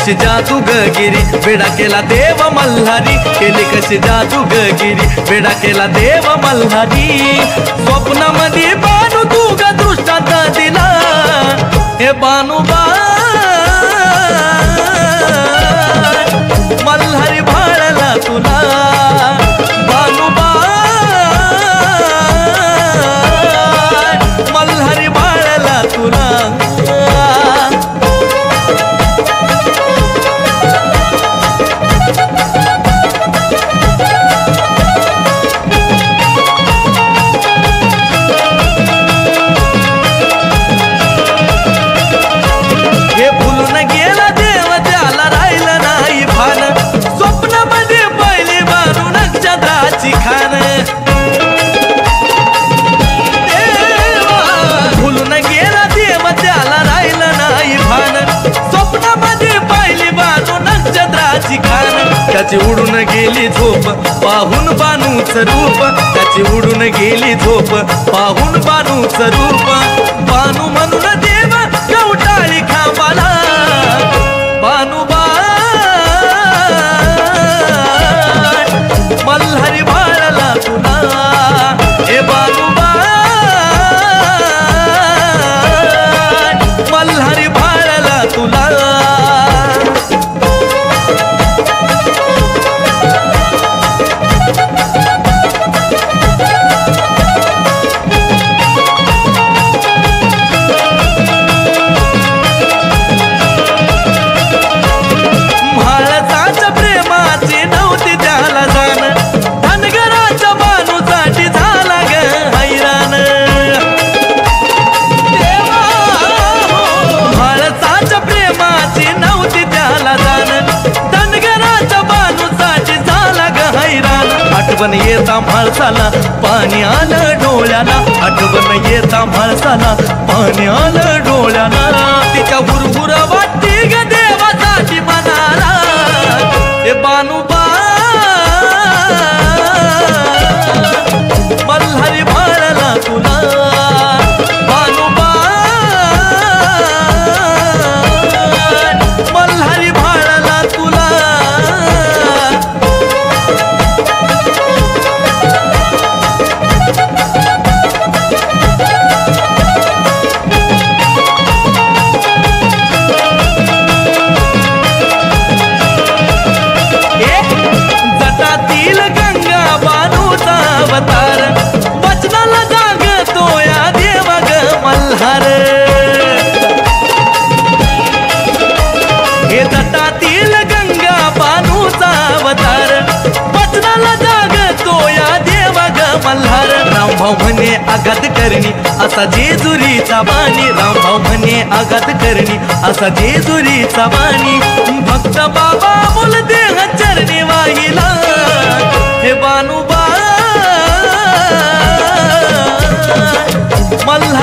कशी जादू गिरी वेडा केला देव मल्हारी, केली कशी जादू गिरी वेडा केला देव मल्हारी। स्वप्नामध्ये बानू तू ग दृष्टांत दिला, हे बानूबा मल्हारी भाळला तुला, बानूबा मल्हारी भाळला तुला। हे फुलून गेला देव त्याला राहिलं नाही भान, स्वप्नामध्ये पहिले बानू नक्षत्राची खान। फुलून गेला देव त्याला राहिलं नाही भान, स्वप्नामध्ये पहिले बानू नक्षत्राची खान। त्याची उडून गेली झोप पाहून बानूच रूप, त्याची उडून गेली झोप पाहून बानूच रूप। बानू म्हणून देव कवटाळी खांबाला, बानूबा मल्हारी भाळला तुला, हे बानूबा मल्हारी भाळला तुला। आठवण येता म्हाळसाला पाणी आलं डोळ्याला, आठवण येता म्हाळसाला पाणी आलं डोळ्याला। तिच्या हुरहुर वाटते ग देवासाठी मनाला, हे बानूबा मल्हारी भाळला तुला, बानूबा मल्हारी भाळला तुला। जटातील गंगा बानूचा अवतार, वचनाला जागतो या देव ग मल्हार। हे जटातील गंगा बानूचा अवतार, वचनाला जागतो या देव ग मल्हार। रामभाऊ म्हणे आघात करणी असा जेजुरीचा बाणी, रामभाऊ म्हणे आघात करणी असा जेजुरीचा बाणी। भक्त बाबा बोल देह चरणी वाहिला, हे बानूबा मल्हारी